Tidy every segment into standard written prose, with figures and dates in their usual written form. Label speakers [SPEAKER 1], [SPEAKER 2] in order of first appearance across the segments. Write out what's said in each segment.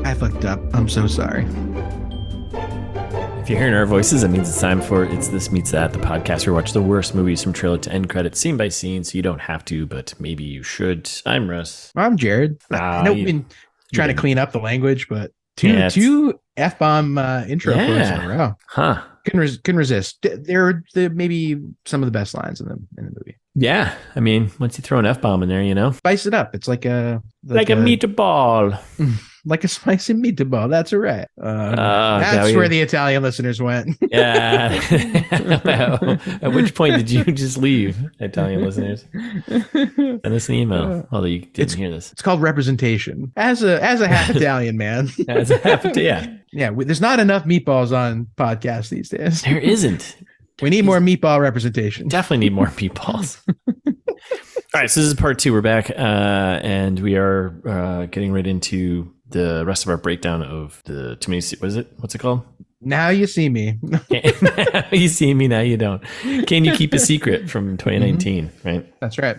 [SPEAKER 1] I fucked up. I'm so sorry.
[SPEAKER 2] If you're hearing our voices, that means it's time for It's This Meets That, the podcast where we watch the worst movies from trailer to end credits, scene by scene, so you don't have to, but maybe you should. I'm Russ.
[SPEAKER 1] I'm Jared. I know we've been trying to clean up the language, but two F-bomb intro quotes in a row.
[SPEAKER 2] Huh.
[SPEAKER 1] Couldn't resist. They're maybe some of the best lines in the movie.
[SPEAKER 2] Yeah. I mean, once you throw an F-bomb in there, you know.
[SPEAKER 1] Spice it up. It's like a
[SPEAKER 2] meatball.
[SPEAKER 1] Like a spicy meatball. That's right. That's where the Italian listeners went.
[SPEAKER 2] Yeah. At which point did you just leave, Italian listeners? Send us an email. Although you didn't hear this.
[SPEAKER 1] It's called representation. As a half Italian man.
[SPEAKER 2] As a half Italian.
[SPEAKER 1] Yeah. There's not enough meatballs on podcasts these days.
[SPEAKER 2] There isn't.
[SPEAKER 1] We need more meatball representation.
[SPEAKER 2] Definitely need more meatballs. All right. So this is part 2. We're back and we are getting right into the rest of our breakdown of the too many. What is it? What's it called?
[SPEAKER 1] Now you see me.
[SPEAKER 2] Now you see me. Now you don't. Can you keep a secret from 2019? Mm-hmm. Right.
[SPEAKER 1] That's right.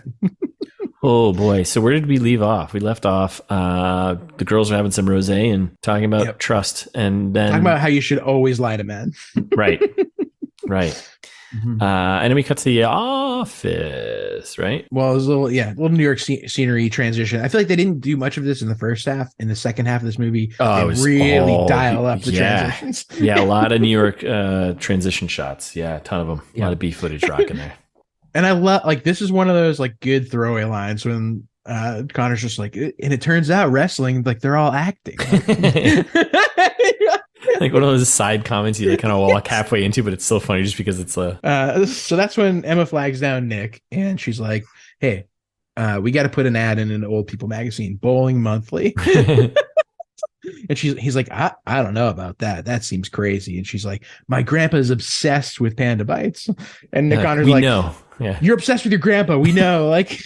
[SPEAKER 2] Oh boy. So where did we leave off? We left off. The girls are having some rosé and talking about trust, and then
[SPEAKER 1] talking about how you should always lie to men.
[SPEAKER 2] Right. Right. Mm-hmm. And then we cut to the office, right?
[SPEAKER 1] Well, it was a little New York scenery transition. I feel like they didn't do much of this in the first half. In the second half of this movie, they really dial up the transitions.
[SPEAKER 2] Yeah, a lot of New York transition shots. Yeah, a ton of them. A lot of B footage rocking there.
[SPEAKER 1] And I love, like, this is one of those like good throwaway lines when Connor's just like, and it turns out wrestling, like they're all acting.
[SPEAKER 2] Like one of those side comments you like kind of walk halfway into, but it's so funny just because it's
[SPEAKER 1] so that's when Emma flags down Nick and she's like, hey, we got to put an ad in an old people magazine, Bowling Monthly. And he's like, I don't know about that. That seems crazy. And she's like, my grandpa is obsessed with Panda Bites. And Nick Connor's like,
[SPEAKER 2] know. Yeah.
[SPEAKER 1] You're obsessed with your grandpa. We know. Like,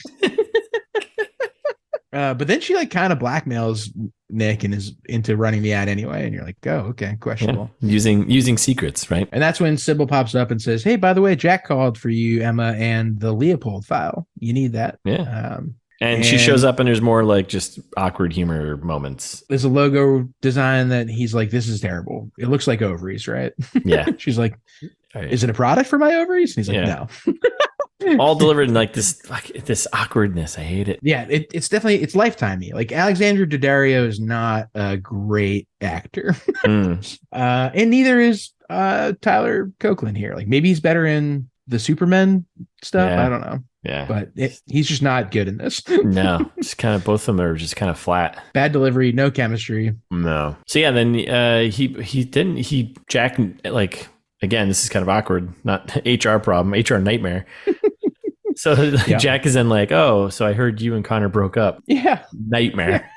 [SPEAKER 1] but then she like kind of blackmails Nick and is into running the ad anyway. And you're like, oh, okay, questionable.
[SPEAKER 2] Yeah. Using secrets, right?
[SPEAKER 1] And that's when Sybil pops up and says, hey, by the way, Jack called for you, Emma, and the Leopold file. You need that.
[SPEAKER 2] Yeah. And she shows up and there's more like just awkward humor moments.
[SPEAKER 1] There's a logo design that he's like, this is terrible. It looks like ovaries, right?
[SPEAKER 2] Yeah.
[SPEAKER 1] She's like, is it a product for my ovaries? And he's like, no.
[SPEAKER 2] All delivered in like this awkwardness. I hate it.
[SPEAKER 1] Yeah, it's definitely, it's lifetimey. Like Alexandra Daddario is not a great actor. And neither is Tyler Hoechlin here. Like maybe he's better in the Superman stuff. I don't know.
[SPEAKER 2] Yeah.
[SPEAKER 1] But he's just not good in this.
[SPEAKER 2] No, just kind of both of them are just kind of flat.
[SPEAKER 1] Bad delivery, no chemistry.
[SPEAKER 2] No. So yeah, then Jack, like, again, this is kind of awkward, not HR problem, HR nightmare. So Jack is then like, oh, so I heard you and Connor broke up.
[SPEAKER 1] Yeah.
[SPEAKER 2] Nightmare.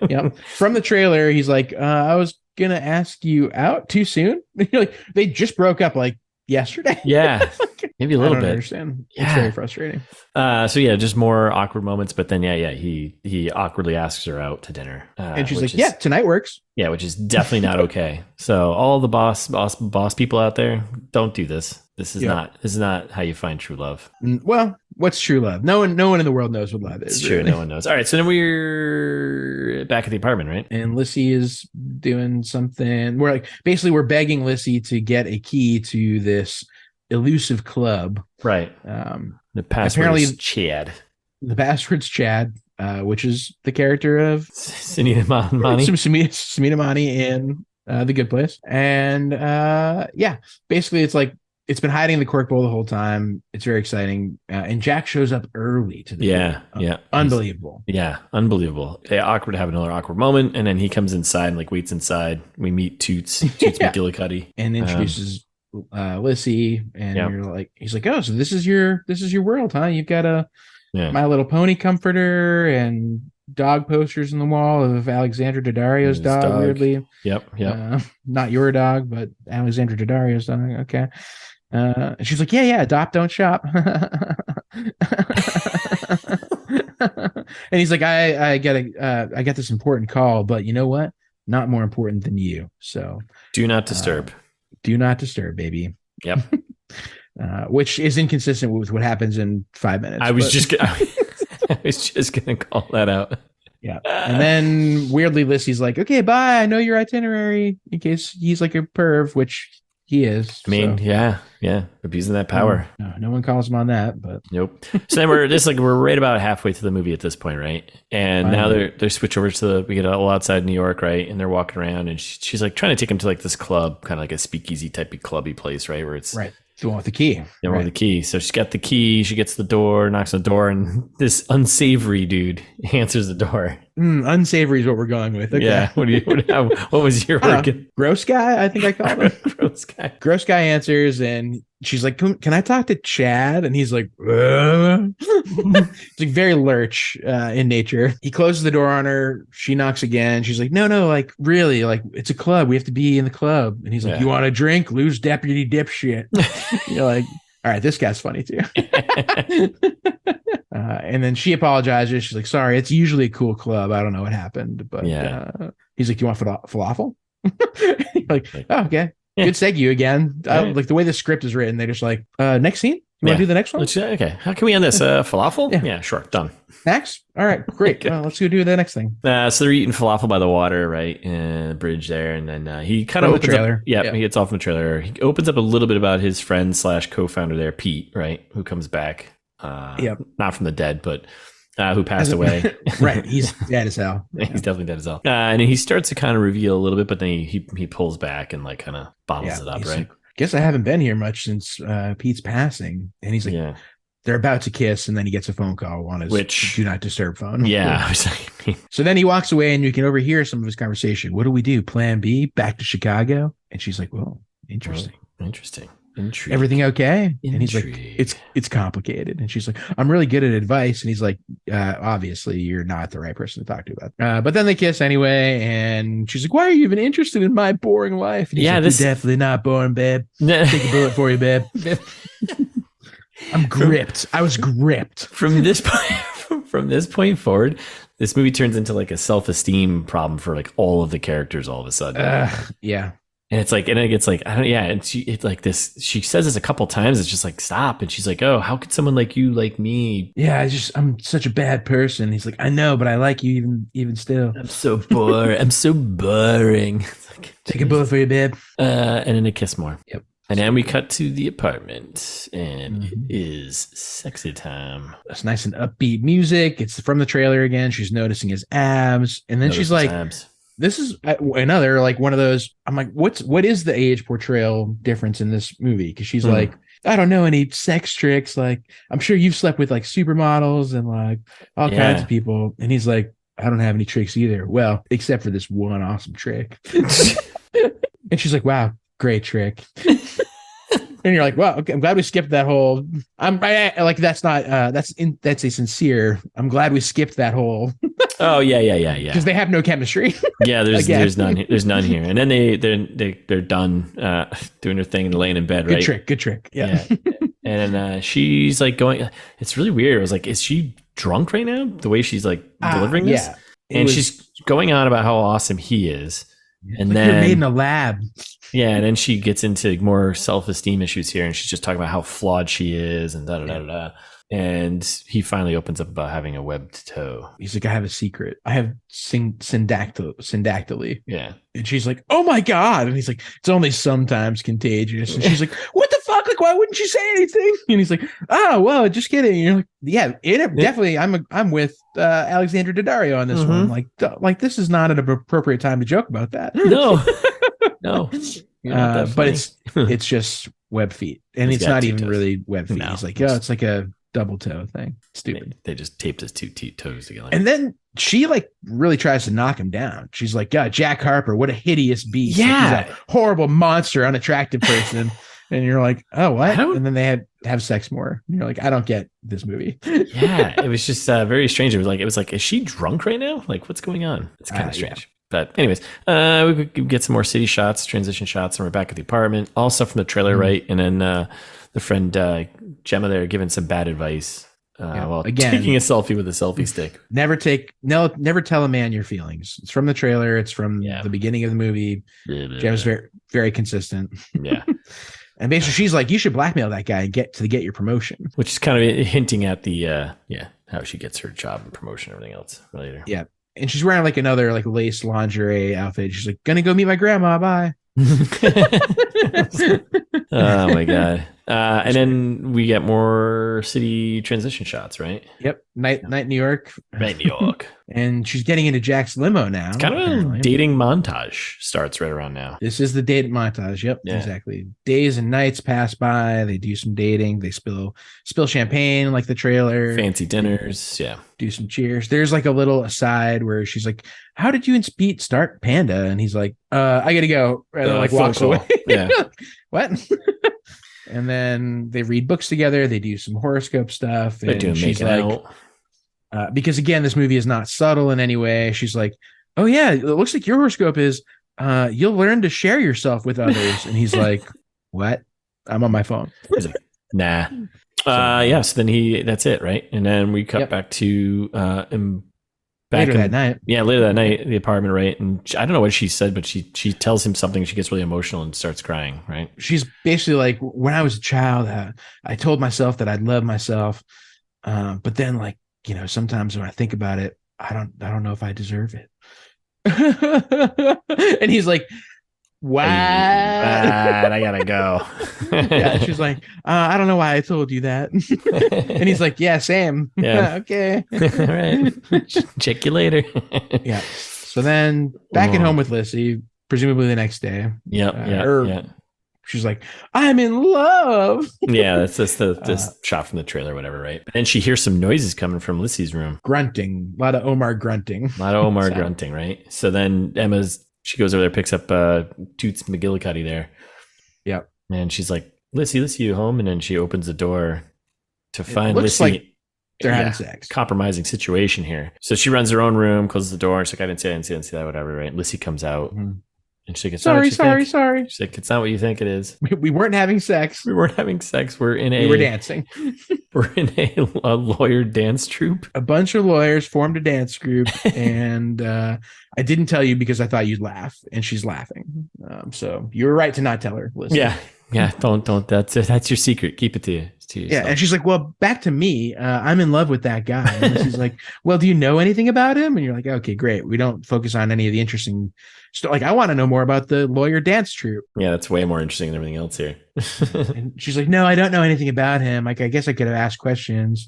[SPEAKER 1] Yeah. From the trailer, he's like, I was going to ask you out too soon. Like, they just broke up like yesterday.
[SPEAKER 2] Yeah. Maybe a little bit.
[SPEAKER 1] I don't understand.
[SPEAKER 2] Yeah.
[SPEAKER 1] It's very frustrating.
[SPEAKER 2] So yeah, just more awkward moments. But then, he awkwardly asks her out to dinner.
[SPEAKER 1] And she's like, yeah, tonight works.
[SPEAKER 2] Yeah, which is definitely not okay. So all the boss people out there, don't do this. This is not how you find true love.
[SPEAKER 1] Well, what's true love? No one in the world knows what love is.
[SPEAKER 2] It's true. Really. No one knows. All right. So then we're back at the apartment, right?
[SPEAKER 1] And Lissy is doing something. We're begging Lissy to get a key to this elusive club.
[SPEAKER 2] Right. The password is Chad.
[SPEAKER 1] The password's Chad, which is the character of
[SPEAKER 2] Sunita Mani.
[SPEAKER 1] Sunita Mani in The Good Place. And basically it's like, it's been hiding in the cork bowl the whole time. It's very exciting. And Jack shows up early to the
[SPEAKER 2] Yeah.
[SPEAKER 1] Unbelievable.
[SPEAKER 2] Unbelievable. They have another awkward moment, and then he comes inside and like waits inside. We meet Toots McGillicuddy.
[SPEAKER 1] And introduces Lissy, and you're like, he's like, oh, so this is your world, huh? You've got a My Little Pony comforter and dog posters on the wall of Alexandra Daddario's dog. Weirdly.
[SPEAKER 2] Yep.
[SPEAKER 1] Not your dog, but Alexandra Daddario's dog. Okay. And she's like, yeah, adopt, don't shop. And he's like, I got this important call, but you know what? Not more important than you. So
[SPEAKER 2] do not disturb.
[SPEAKER 1] Do not disturb, baby.
[SPEAKER 2] Yep.
[SPEAKER 1] Which is inconsistent with what happens in 5 minutes.
[SPEAKER 2] I was just gonna call that out.
[SPEAKER 1] Yeah. And then weirdly, Lissy's like, okay, bye. I know your itinerary in case he's like a perv, which he is.
[SPEAKER 2] I mean,
[SPEAKER 1] so.
[SPEAKER 2] yeah, abusing that power.
[SPEAKER 1] No one calls him on that, but
[SPEAKER 2] nope. So then we're right about halfway through the movie at this point, right? And now they're switch over to we get all outside New York, right? And they're walking around, and she's like trying to take him to like this club, kind of like a speakeasy type of clubby place, right? Where it's
[SPEAKER 1] right. The one with the key.
[SPEAKER 2] The one with the key. So she's got the key. She gets the door, knocks on the door, and this unsavory dude answers the door.
[SPEAKER 1] Unsavory is what we're going with. Okay.
[SPEAKER 2] Yeah. What was your word?
[SPEAKER 1] Gross guy, I think I called him.
[SPEAKER 2] Gross guy.
[SPEAKER 1] Gross guy answers, and she's like, can I talk to Chad? And he's like, it's like very lurch in nature. He closes the door on her. She knocks again. She's like, no, like really, like it's a club. We have to be in the club. And he's like, you want a drink? Lose deputy dipshit. You're like, all right, this guy's funny too. And then she apologizes. She's like, sorry, it's usually a cool club. I don't know what happened, but he's like, do you want falafel? Like, oh, okay. Good segue again. Like the way the script is written, they're just like, next scene? You want to do the next one?
[SPEAKER 2] Okay. How can we end this? Falafel? Yeah, sure. Done.
[SPEAKER 1] Max? All right, great. Well, let's go do the next thing.
[SPEAKER 2] So they're eating falafel by the water, right? In the bridge there. And then he kind of opens up. He gets off from the trailer. He opens up a little bit about his friend / co-founder there, Pete, right? Who comes back. Not from the dead, but who passed away.
[SPEAKER 1] Right. He's dead as hell.
[SPEAKER 2] He's definitely dead as hell. And he starts to kind of reveal a little bit, but then he pulls back and like kind of bottles it up, right?
[SPEAKER 1] Like, guess I haven't been here much since Pete's passing. And he's like, they're about to kiss, and then he gets a phone call on his do not disturb phone.
[SPEAKER 2] Yeah. I was like,
[SPEAKER 1] so then he walks away, and you can overhear some of his conversation. What do we do? Plan B? Back to Chicago? And she's like, well, interesting.
[SPEAKER 2] Intrigue.
[SPEAKER 1] Everything okay? And he's like, it's complicated. And she's like, I'm really good at advice. And he's like, obviously you're not the right person to talk to about. But then they kiss anyway, and she's like, why are you even interested in my boring life? And he's like, this... You're definitely not boring, babe. Take a bullet for you, babe. I'm gripped. I was gripped.
[SPEAKER 2] From this point forward, this movie turns into like a self-esteem problem for like all of the characters all of a sudden.
[SPEAKER 1] Yeah.
[SPEAKER 2] And it's like, and it gets like, I don't, and it's like this, she says this a couple times. It's just like, stop. And she's like, oh, how could someone like you like me?
[SPEAKER 1] Yeah, I'm such a bad person. He's like, I know, but I like you even still.
[SPEAKER 2] I'm so bored. I'm so boring. Like,
[SPEAKER 1] take a bullet for you, babe.
[SPEAKER 2] And then a kiss more.
[SPEAKER 1] Yep.
[SPEAKER 2] And then we cut to the apartment, and it is sexy time.
[SPEAKER 1] It's nice and upbeat music. It's from the trailer again. She's noticing his abs. And then she's like, this is another like one of those. I'm like, what is the age portrayal difference in this movie? Because she's like, I don't know any sex tricks. Like, I'm sure you've slept with like supermodels and like all kinds of people. And he's like, I don't have any tricks either. Well, except for this one awesome trick. And she's like, wow, great trick. And you're like, well, okay, I'm glad we skipped that whole. Like that's not that's a sincere. I'm glad we skipped that whole.
[SPEAKER 2] Oh yeah.
[SPEAKER 1] Because they have no chemistry.
[SPEAKER 2] Yeah, there's none. There's none here. And then they're done doing their thing and laying in bed. Right.
[SPEAKER 1] Good trick. Yeah.
[SPEAKER 2] And she's like going. It's really weird. I was like, is she drunk right now? The way she's like delivering this. Yeah. And she's going on about how awesome he is. And then
[SPEAKER 1] you're made in a lab.
[SPEAKER 2] Yeah, and then she gets into more self-esteem issues here, and she's just talking about how flawed she is, and da. And he finally opens up about having a webbed toe.
[SPEAKER 1] He's like, I have a secret. I have syndactyly.
[SPEAKER 2] Yeah.
[SPEAKER 1] And she's like, oh my God. And he's like, it's only sometimes contagious. And she's like, what the fuck? Like, why wouldn't you say anything? And he's like, oh, well, just kidding. And you're like, yeah, definitely. I'm with Alexandra Daddario on this one. Like this is not an appropriate time to joke about that.
[SPEAKER 2] No.
[SPEAKER 1] But it's just web feet. And it's not even really web feet. No. He's like, oh, it's like a double toe thing. Stupid.
[SPEAKER 2] They just taped his two toes together.
[SPEAKER 1] And then she like really tries to knock him down. She's like, God, Jack Harper, what a hideous beast.
[SPEAKER 2] Yeah.
[SPEAKER 1] Like, he's a horrible monster, unattractive person. And you're like, oh, what? And then they have sex more. And you're like, I don't get this movie.
[SPEAKER 2] Yeah. It was just very strange. It was like, is she drunk right now? Like, what's going on? It's kind of strange. Yeah. But anyways, we could get some more city shots, transition shots, and we're back at the apartment. All stuff from the trailer, right? And then the friend Gemma there giving some bad advice while taking a selfie with a selfie stick.
[SPEAKER 1] Never tell a man your feelings. It's from the trailer. It's from the beginning of the movie. Gemma's very, very consistent.
[SPEAKER 2] Yeah.
[SPEAKER 1] And basically she's like, you should blackmail that guy and get your promotion.
[SPEAKER 2] Which is kind of hinting at the how she gets her job and promotion and everything else later.
[SPEAKER 1] Yeah. And she's wearing like another like lace lingerie outfit. She's like, gonna go meet my grandma. Bye.
[SPEAKER 2] Oh my God. And then we get more city transition shots, right?
[SPEAKER 1] Yep. Night New York.
[SPEAKER 2] Right, New York.
[SPEAKER 1] And she's getting into Jack's limo now.
[SPEAKER 2] It's kind of a dating montage starts right around now.
[SPEAKER 1] This is the date montage. Yep, exactly. Days and nights pass by. They do some dating. They spill champagne like the trailer.
[SPEAKER 2] Fancy dinners. Yeah.
[SPEAKER 1] Do some cheers. There's like a little aside where she's like, how did you and Pete start Panda? And he's like, I gotta go. And like walks away.
[SPEAKER 2] Yeah.
[SPEAKER 1] What? And then they read books together. They do some horoscope stuff.
[SPEAKER 2] They do
[SPEAKER 1] she's
[SPEAKER 2] make
[SPEAKER 1] like,
[SPEAKER 2] out.
[SPEAKER 1] Because again, this movie is not subtle in any way. She's like, oh yeah, it looks like your horoscope is you'll learn to share yourself with others. And he's like, what? I'm on my phone.
[SPEAKER 2] He's like, nah. So then that's it, right? And then we cut back to
[SPEAKER 1] later that night.
[SPEAKER 2] Yeah, later that night, the apartment, right? And I don't know what she said, but she tells him something. She gets really emotional and starts crying, right?
[SPEAKER 1] She's basically like, when I was a child, I told myself that I'd love myself, but then, like, you know, sometimes when I think about it, I don't know if I deserve it. And he's like, what?
[SPEAKER 2] I gotta go.
[SPEAKER 1] Yeah, she's like, I don't know why I told you that. And he's like, yeah, same.
[SPEAKER 2] Yeah.
[SPEAKER 1] Okay.
[SPEAKER 2] All right. Check you later.
[SPEAKER 1] Yeah. So then back at home with Lissy, presumably the next day.
[SPEAKER 2] Yeah.
[SPEAKER 1] She's like, I'm in love.
[SPEAKER 2] Yeah, that's this shot from the trailer, whatever, right? And she hears some noises coming from Lissy's room.
[SPEAKER 1] Grunting. A lot of Omar grunting.
[SPEAKER 2] Grunting, right? So then she goes over there, picks up Toots McGillicuddy there.
[SPEAKER 1] Yep.
[SPEAKER 2] And she's like, Lissy, you home? And then she opens the door to find Lissy.
[SPEAKER 1] Like they're having sex.
[SPEAKER 2] Compromising situation here. So she runs her own room, closes the door. She's like, I didn't see that, whatever, right? Lissy comes out. Mm-hmm. And she's like, sorry. She's like, it's not what you think it is.
[SPEAKER 1] We weren't having sex.
[SPEAKER 2] We were dancing. We're in a lawyer dance troupe.
[SPEAKER 1] A bunch of lawyers formed a dance group, and I didn't tell you because I thought you'd laugh, and she's laughing. So you were right to not tell her. Listen.
[SPEAKER 2] Yeah. Don't. That's your secret. Keep it to yourself.
[SPEAKER 1] Yeah, and she's like, well, back to me. I'm in love with that guy. And she's like, well, do you know anything about him? And you're like, okay, great. We don't focus on any of the interesting stuff. Like, I want to know more about the lawyer dance troupe.
[SPEAKER 2] Yeah, that's way more interesting than everything else here.
[SPEAKER 1] And she's like, no, I don't know anything about him. Like, I guess I could have asked questions.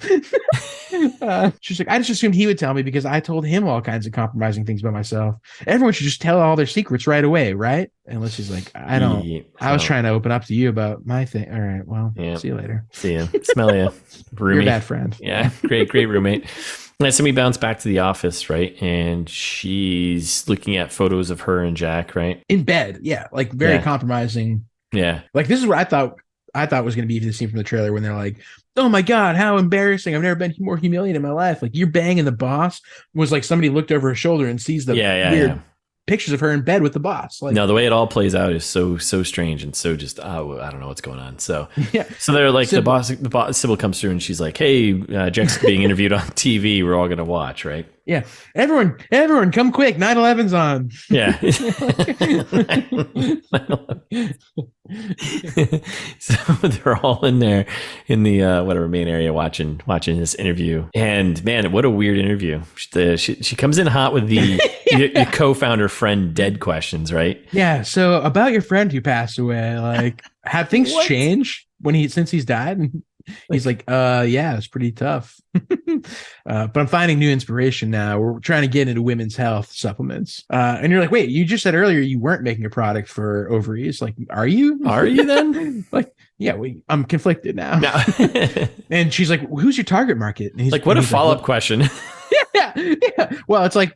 [SPEAKER 1] She's like, I just assumed he would tell me because I told him all kinds of compromising things about myself. Everyone should just tell all their secrets right away, right? And Lissy's like, I don't. Yeah, I was trying to open up to you about my thing. All right, well, see you later.
[SPEAKER 2] See you. Smell you. Roommate.
[SPEAKER 1] You're a bad friend.
[SPEAKER 2] Yeah, great roommate. And so we bounce back to the office, right? And she's looking at photos of her and Jack, right?
[SPEAKER 1] In bed, yeah, like very compromising.
[SPEAKER 2] Yeah,
[SPEAKER 1] like this is what I thought was going to be the scene from the trailer when they're like, oh my God, how embarrassing. I've never been more humiliated in my life. Like, you're banging the boss was like somebody looked over her shoulder and sees the weird pictures of her in bed with the boss. Like,
[SPEAKER 2] no, the way it all plays out is so strange and so just, I don't know what's going on. So, so they're like, the boss, Sybil comes through and she's like, hey, Jack's being interviewed on TV. We're all going to watch, right?
[SPEAKER 1] Yeah. Everyone come quick. 9/11's on.
[SPEAKER 2] Yeah. So they're all in there in the whatever main area watching this interview. And man, what a weird interview. She comes in hot with the your co-founder friend dead questions, right?
[SPEAKER 1] Yeah. So about your friend who passed away, like, have things changed since he's died? He's like, yeah, it's pretty tough. But I'm finding new inspiration now. We're trying to get into women's health supplements. And you're like, wait, you just said earlier you weren't making a product for ovaries. Like, are you?
[SPEAKER 2] Are you then?
[SPEAKER 1] Like, yeah, I'm conflicted now. No. And she's like, who's your target market? And he's
[SPEAKER 2] like, what a follow-up question.
[SPEAKER 1] Yeah. Well, it's like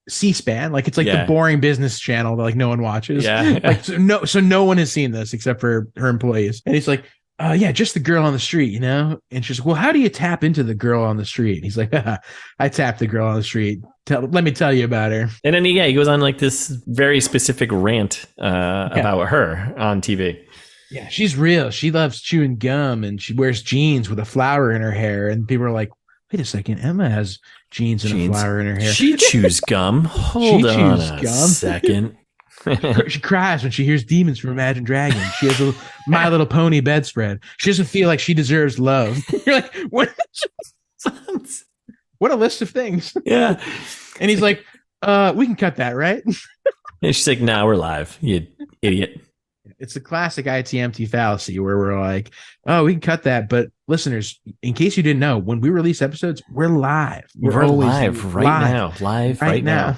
[SPEAKER 1] C-SPAN, like it's like the boring business channel that like no one watches.
[SPEAKER 2] Yeah.
[SPEAKER 1] Like so no one has seen this except for her employees. And he's like, yeah, just the girl on the street, you know? And she's like, well, how do you tap into the girl on the street? And he's like, I tapped the girl on the street. Let me tell you about her.
[SPEAKER 2] And then he goes on like this very specific rant about her on TV.
[SPEAKER 1] Yeah, she's real. She loves chewing gum and she wears jeans with a flower in her hair. And people are like, wait a second, Emma has jeans and a flower in her hair.
[SPEAKER 2] She chews gum. Hold on a second.
[SPEAKER 1] She cries when she hears demons from Imagine Dragons. She has a My Little Pony bedspread. She doesn't feel like she deserves love. You're like, what? What a list of things.
[SPEAKER 2] Yeah.
[SPEAKER 1] And he's like, we can cut that, right?
[SPEAKER 2] And she's like, nah, we're live, you idiot.
[SPEAKER 1] It's the classic ITMT fallacy where we're like, oh, we can cut that. But listeners, in case you didn't know, when we release episodes, we're live.
[SPEAKER 2] We're live right now. Live right now.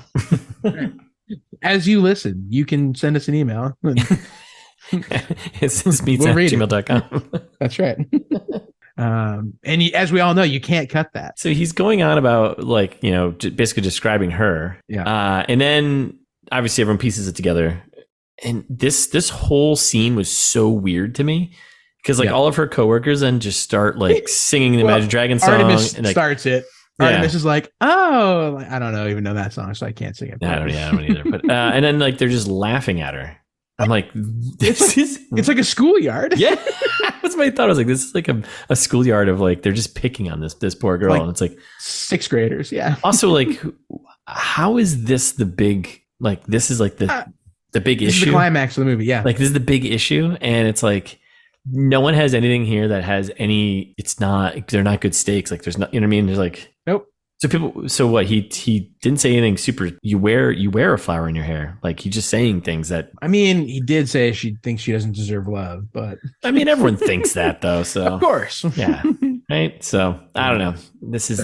[SPEAKER 1] As you listen, you can send us an email.
[SPEAKER 2] It's meets@gmail.com.
[SPEAKER 1] That's right. As we all know, you can't cut that.
[SPEAKER 2] So he's going on about like, basically describing her.
[SPEAKER 1] Yeah.
[SPEAKER 2] And then obviously everyone pieces it together. And this whole scene was so weird to me because like all of her coworkers then just start like singing the Imagine Dragons song.
[SPEAKER 1] Artemis
[SPEAKER 2] and, like,
[SPEAKER 1] starts it. Artemis is like, oh, I don't even know that song, so I can't sing it.
[SPEAKER 2] I don't either. But and then like they're just laughing at her. I'm like,
[SPEAKER 1] it's like a schoolyard.
[SPEAKER 2] Yeah, that's my thought. I was like, this is like a schoolyard of like they're just picking on this poor girl, and it's like
[SPEAKER 1] 6th graders. Yeah.
[SPEAKER 2] Also, like, how is this the big like? This is like the big issue. This is
[SPEAKER 1] the climax of the movie. Yeah.
[SPEAKER 2] Like this is the big issue, and it's like no one has anything here that has any. It's not. They're not good stakes. Like there's not. You know what I mean? There's like
[SPEAKER 1] nope.
[SPEAKER 2] So people, so what? He didn't say anything super. You wear a flower in your hair. Like he's just saying things that.
[SPEAKER 1] I mean, he did say she thinks she doesn't deserve love, but
[SPEAKER 2] I mean, everyone thinks that though. So
[SPEAKER 1] of course,
[SPEAKER 2] yeah, right. So I don't know. This is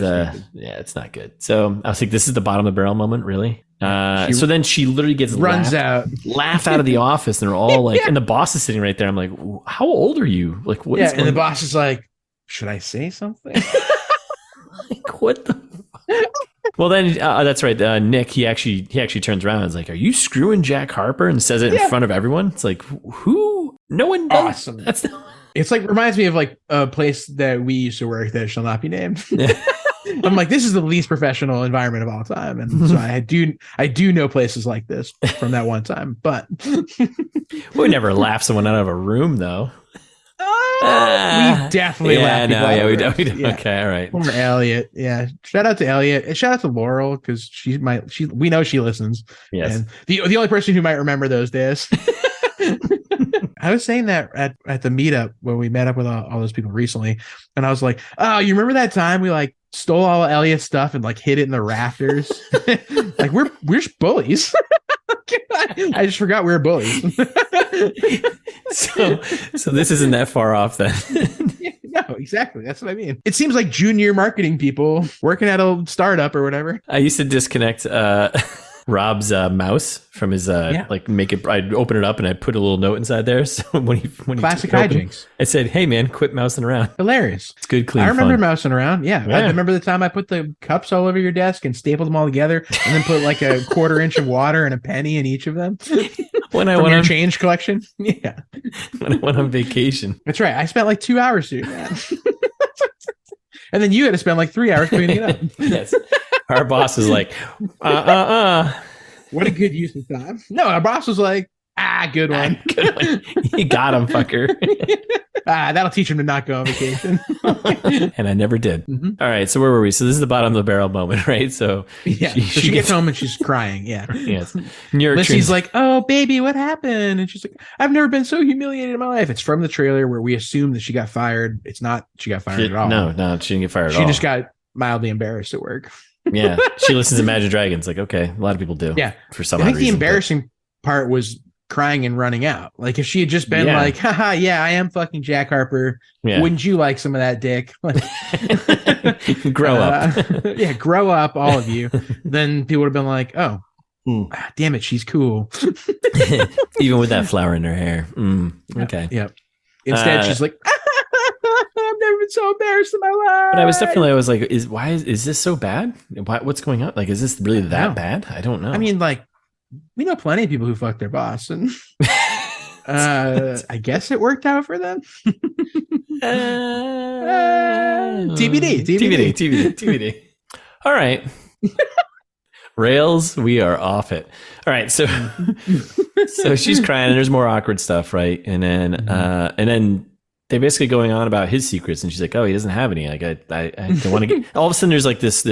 [SPEAKER 2] it's not good. So I was like, this is the bottom of the barrel moment, really. So then she literally gets laughed out of the office, and they're all like, and the boss is sitting right there. I'm like, how old are you? Like, what?
[SPEAKER 1] Yeah, and the boss is like, should I say something?
[SPEAKER 2] Like, what the? Well, then that's right. Nick, he actually turns around and is like, "Are you screwing Jack Harper?" and says it in front of everyone. It's like, who? No one does.
[SPEAKER 1] Awesome. It's like reminds me of like a place that we used to work that shall not be named. I'm like, this is the least professional environment of all time, and so I do know places like this from that one time. But
[SPEAKER 2] we never laugh someone out of a room, though.
[SPEAKER 1] We definitely laughed.
[SPEAKER 2] We don't. Okay, all right.
[SPEAKER 1] Poor Elliot. Yeah, shout out to Elliot and shout out to Laurel because we know she listens.
[SPEAKER 2] Yes,
[SPEAKER 1] and the only person who might remember those days. I was saying that at the meetup when we met up with all those people recently, and I was like, "Oh, you remember that time we like stole all Elliot's stuff and like hid it in the rafters? Like we're just bullies." I just forgot we were bullies.
[SPEAKER 2] So this isn't that far off then.
[SPEAKER 1] No, exactly. That's what I mean. It seems like junior marketing people working at a startup or whatever.
[SPEAKER 2] I used to disconnect Rob's mouse from his like make it. I'd open it up and I'd put a little note inside there. So when he
[SPEAKER 1] classic hijinks.
[SPEAKER 2] I said, "Hey man, quit mousing around."
[SPEAKER 1] Hilarious.
[SPEAKER 2] It's good, clean.
[SPEAKER 1] I remember
[SPEAKER 2] fun.
[SPEAKER 1] mousing around. Yeah. I remember the time I put the cups all over your desk and stapled them all together, and then put like a 1/4 inch of water and a penny in each of them.
[SPEAKER 2] When I
[SPEAKER 1] went
[SPEAKER 2] on
[SPEAKER 1] your change collection. Yeah.
[SPEAKER 2] When I went on vacation.
[SPEAKER 1] That's right. I spent like 2 hours doing that. And then you had to spend like 3 hours cleaning it up.
[SPEAKER 2] Yes. Our boss was like,
[SPEAKER 1] What a good use of time. No, our boss was like, good one.
[SPEAKER 2] Good one. You got him, fucker.
[SPEAKER 1] That'll teach him to not go on vacation.
[SPEAKER 2] And I never did. Mm-hmm. All right. So where were we? So this is the bottom of the barrel moment, right? So
[SPEAKER 1] she gets home and she's crying. Yeah.
[SPEAKER 2] Yes.
[SPEAKER 1] She's like, "Oh, baby, what happened?" And she's like, "I've never been so humiliated in my life." It's from the trailer where we assume that she got fired. It's not. She got fired at all.
[SPEAKER 2] No, she didn't get fired at all.
[SPEAKER 1] She just got mildly embarrassed at work.
[SPEAKER 2] Yeah. She listens to Imagine Dragons. Like, okay, a lot of people do.
[SPEAKER 1] Yeah.
[SPEAKER 2] For some
[SPEAKER 1] I think
[SPEAKER 2] reason,
[SPEAKER 1] the embarrassing part was crying and running out. Like if she had just been like, haha, yeah, I am fucking Jack Harper. Yeah. Wouldn't you like some of that dick? Like,
[SPEAKER 2] grow up.
[SPEAKER 1] Yeah, grow up, all of you. Then people would have been like, oh, damn it, she's cool.
[SPEAKER 2] Even with that flower in her hair. Okay.
[SPEAKER 1] Yep. Instead, she's like, I've never been so embarrassed in my life.
[SPEAKER 2] But I was like, is this so bad? What's going on? Like, is this really that bad? I don't know.
[SPEAKER 1] I mean, like, we know plenty of people who fucked their boss, and I guess it worked out for them. TBD.
[SPEAKER 2] All right. Rails, we are off it. All right, so she's crying, and there's more awkward stuff, right? And then they're basically going on about his secrets, and she's like, "Oh, he doesn't have any." Like, I don't want to get. All of a sudden, there's like this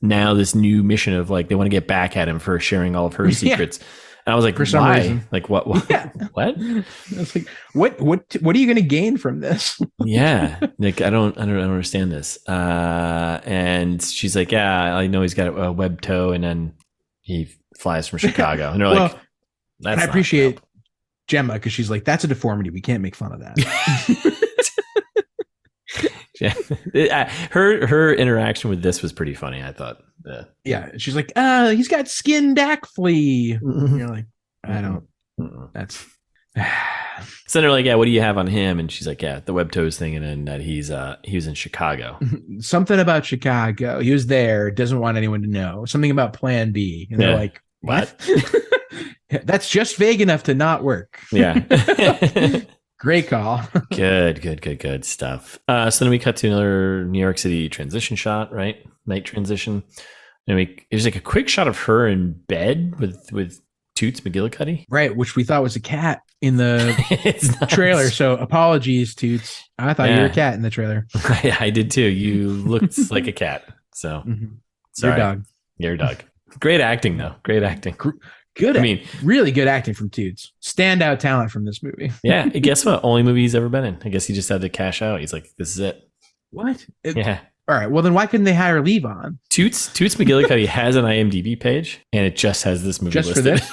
[SPEAKER 2] new mission of like they want to get back at him for sharing all of her secrets. And I was like,
[SPEAKER 1] For some
[SPEAKER 2] why?
[SPEAKER 1] reason.
[SPEAKER 2] Like, what?
[SPEAKER 1] Yeah.
[SPEAKER 2] What?
[SPEAKER 1] It's like, what are you going to gain from this?
[SPEAKER 2] Yeah. Like, I don't understand this. And she's like, yeah, I know he's got a web toe, and then he flies from Chicago. And they're like, that's
[SPEAKER 1] and I
[SPEAKER 2] not
[SPEAKER 1] appreciate
[SPEAKER 2] help.
[SPEAKER 1] Gemma because she's like, that's a deformity. We can't make fun of that.
[SPEAKER 2] Yeah. Her interaction with this was pretty funny, I thought.
[SPEAKER 1] Yeah. She's like, he's got skin dactyly. And you're like, I don't. That's.
[SPEAKER 2] So they're like, yeah, what do you have on him? And she's like, yeah, the web toes thing, and then that he was in Chicago.
[SPEAKER 1] Something about Chicago. He was there. Doesn't want anyone to know. Something about Plan B. And they're like, what? That's just vague enough to not work.
[SPEAKER 2] Yeah.
[SPEAKER 1] Great call.
[SPEAKER 2] Good stuff. So then we cut to another New York City transition shot, right? Night transition. And there's like a quick shot of her in bed with Toots McGillicuddy.
[SPEAKER 1] Right, which we thought was a cat in the trailer. So apologies, Toots. I thought you were a cat in the trailer.
[SPEAKER 2] I did too. You looked like a cat. So sorry. Your dog. Great acting though. Great acting.
[SPEAKER 1] Good. Really good acting from Toots. Standout talent from this movie.
[SPEAKER 2] Yeah. Guess what? Only movie he's ever been in. I guess he just had to cash out. He's like, this is it.
[SPEAKER 1] What?
[SPEAKER 2] Yeah.
[SPEAKER 1] All right. Well, then why couldn't they hire Levon?
[SPEAKER 2] Toots McGillicuddy has an IMDb page, and it just has this movie
[SPEAKER 1] just
[SPEAKER 2] listed.
[SPEAKER 1] For this.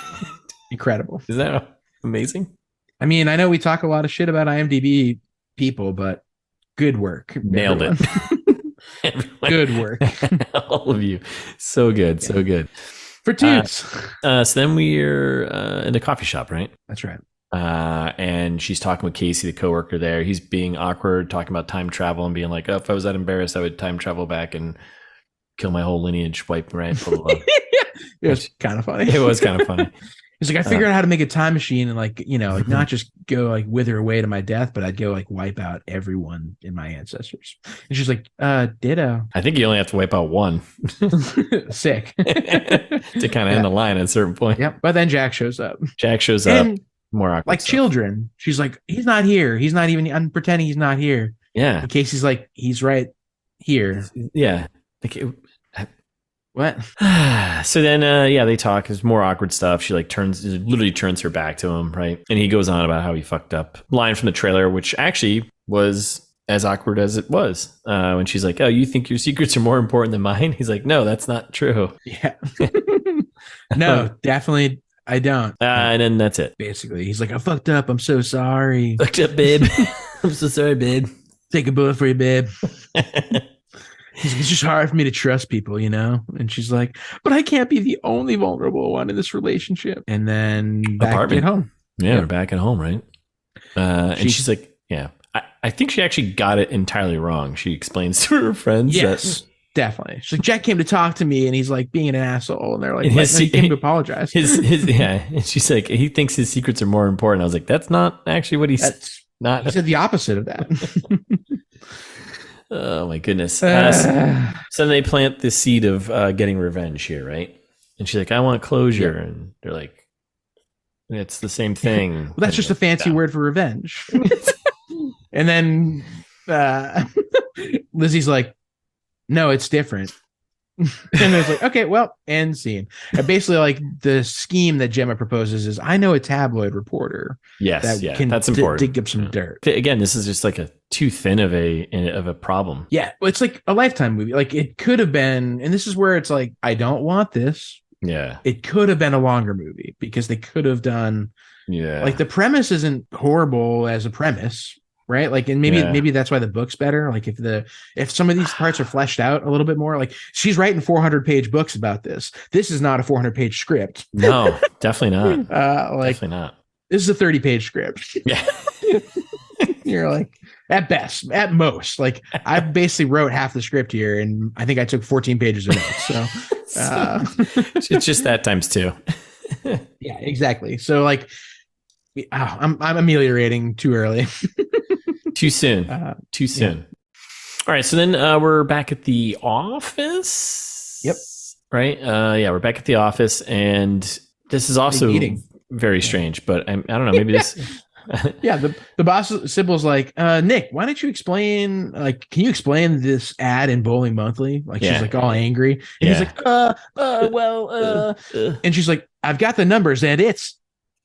[SPEAKER 1] Incredible.
[SPEAKER 2] Isn't that amazing?
[SPEAKER 1] I mean, I know we talk a lot of shit about IMDb people, but good work.
[SPEAKER 2] Nailed
[SPEAKER 1] everyone.
[SPEAKER 2] it.
[SPEAKER 1] Good work.
[SPEAKER 2] All of you. So good. Yeah. So good.
[SPEAKER 1] For Toots.
[SPEAKER 2] So then we're in the coffee shop, right?
[SPEAKER 1] That's right.
[SPEAKER 2] And she's talking with Casey, the coworker there. He's being awkward, talking about time travel and being like, oh, if I was that embarrassed, I would time travel back and kill my whole lineage, wipe right. Blah, blah, blah.
[SPEAKER 1] It was kind of funny.
[SPEAKER 2] It was kind of funny.
[SPEAKER 1] He's like, I figured out how to make a time machine and like, like not just go like wither away to my death, but I'd go like wipe out everyone in my ancestors. And she's like, ditto.
[SPEAKER 2] I think you only have to wipe out one.
[SPEAKER 1] Sick.
[SPEAKER 2] To kind of end the line at a certain point.
[SPEAKER 1] Yep. But then Jack shows up.
[SPEAKER 2] And more awkward
[SPEAKER 1] like stuff. Children. She's like, he's not here. He's not even, I'm pretending he's not here.
[SPEAKER 2] Yeah.
[SPEAKER 1] In case he's like, he's right here.
[SPEAKER 2] Yeah. Like
[SPEAKER 1] what?
[SPEAKER 2] So then, they talk. There's more awkward stuff. She like literally turns her back to him, right? And he goes on about how he fucked up. Line from the trailer, which actually was as awkward as it was. When she's like, oh, you think your secrets are more important than mine? He's like, no, that's not true.
[SPEAKER 1] Yeah. No, definitely I don't.
[SPEAKER 2] And then that's it.
[SPEAKER 1] Basically, he's like, I fucked up. I'm so sorry.
[SPEAKER 2] Fucked up, babe. I'm so sorry, babe.
[SPEAKER 1] Take a bullet for you, babe. It's just hard for me to trust people, And she's like, but I can't be the only vulnerable one in this relationship. And then back at home.
[SPEAKER 2] Yeah, we're back at home, right? And she's like, yeah. I think she actually got it entirely wrong. She explains to her friends.
[SPEAKER 1] Yes, definitely. She's like, Jack came to talk to me and he's like being an asshole. And they're like, he came to apologize.
[SPEAKER 2] And she's like, he thinks his secrets are more important. I was like, that's not actually what he's not.
[SPEAKER 1] He said the opposite of that.
[SPEAKER 2] Oh my goodness. So they plant the seed of getting revenge here, right? And she's like, I want closure. Yeah. And they're like, it's the same thing.
[SPEAKER 1] Well, that's just a fancy word for revenge. And then Lizzie's like, no, it's different. And it's like, okay, well, end scene. And basically, like the scheme that Gemma proposes is, I know a tabloid reporter.
[SPEAKER 2] Yes,
[SPEAKER 1] can
[SPEAKER 2] that's important.
[SPEAKER 1] Dig up some dirt.
[SPEAKER 2] Again, this is just like a too thin of a problem.
[SPEAKER 1] Yeah, well, it's like a Lifetime movie. Like it could have been, and this is where it's like, I don't want this.
[SPEAKER 2] Yeah,
[SPEAKER 1] it could have been a longer movie because they could have done.
[SPEAKER 2] Yeah,
[SPEAKER 1] like the premise isn't horrible as a premise. Right. Like, and maybe that's why the book's better. Like if some of these parts are fleshed out a little bit more, like she's writing 400-page books about this. This is not a 400-page script.
[SPEAKER 2] No, definitely not.
[SPEAKER 1] Definitely
[SPEAKER 2] not.
[SPEAKER 1] This is a 30-page script.
[SPEAKER 2] Yeah.
[SPEAKER 1] You're like, at best, at most, like I basically wrote half the script here and I think I took 14 pages of notes. So
[SPEAKER 2] it's just that times two.
[SPEAKER 1] Yeah, exactly. So like, I'm ameliorating too early.
[SPEAKER 2] Too soon. Too soon. Yeah. All right. So then we're back at the office.
[SPEAKER 1] Yep.
[SPEAKER 2] Right. We're back at the office, and this is also very strange. But I don't know. Maybe this.
[SPEAKER 1] Yeah. The boss Sybil's like, Nick, why don't you explain? Like, can you explain this ad in Bowling Monthly? Like, she's like all angry, and he's like, and she's like, I've got the numbers and it's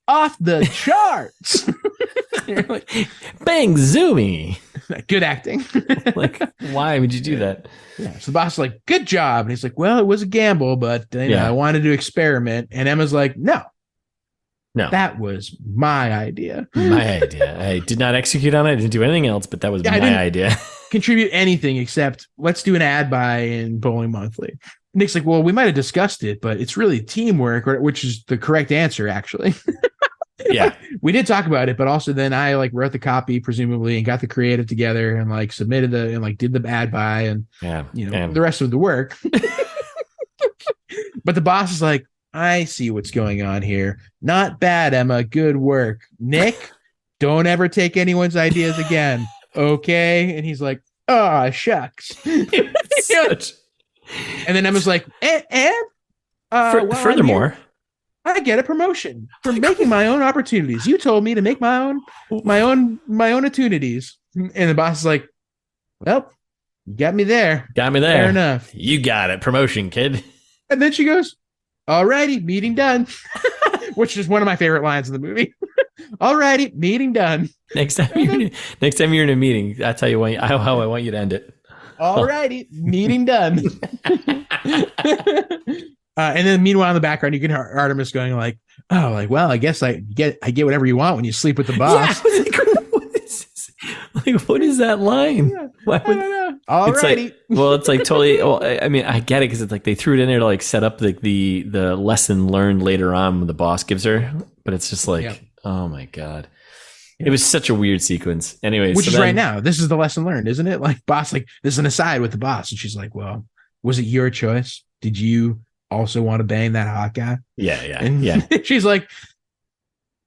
[SPEAKER 1] off the charts. You're like,
[SPEAKER 2] bang, zoomy.
[SPEAKER 1] Good acting.
[SPEAKER 2] Like, why would you do that?
[SPEAKER 1] Yeah. So the boss is like, good job. And he's like, well, it was a gamble, but I wanted to experiment. And Emma's like, no, that was my idea.
[SPEAKER 2] My idea. I did not execute on it. I didn't do anything else, but that was my idea.
[SPEAKER 1] Contribute anything except let's do an ad buy in Bowling Monthly. Nick's like, well, we might have discussed it, but it's really teamwork, which is the correct answer, actually.
[SPEAKER 2] Yeah.
[SPEAKER 1] We did talk about it, but also then I wrote the copy, presumably, and got the creative together and submitted did the ad buy and the rest of the work. But the boss is like, I see what's going on here. Not bad, Emma. Good work. Nick, don't ever take anyone's ideas again. Okay. And he's like, oh, shucks. And then Emma's like,
[SPEAKER 2] furthermore,
[SPEAKER 1] I get a promotion for making my own opportunities. You told me to make my own opportunities. And the boss is like, well, you got me there. Fair enough.
[SPEAKER 2] You got it. Promotion, kid.
[SPEAKER 1] And then she goes, all righty, meeting done. Which is one of my favorite lines in the movie. All righty, meeting done.
[SPEAKER 2] Next time you're in a meeting, I'll tell you how I want you to end it.
[SPEAKER 1] All righty, meeting done. And then meanwhile in the background, you can hear Artemis going like, well, I guess I get whatever you want when you sleep with the boss.
[SPEAKER 2] Yeah, what is that line?
[SPEAKER 1] Yeah, I don't know. All righty.
[SPEAKER 2] It's like totally. Well, I mean, I get it because it's like they threw it in there to set up the lesson learned later on when the boss gives her, but it's just like, oh my god. It was such a weird sequence. Anyways,
[SPEAKER 1] which is right now. This is the lesson learned, isn't it? Like boss, there's an aside with the boss, and she's like, "Well, was it your choice? Did you also want to bang that hot guy?"
[SPEAKER 2] Yeah.
[SPEAKER 1] She's like,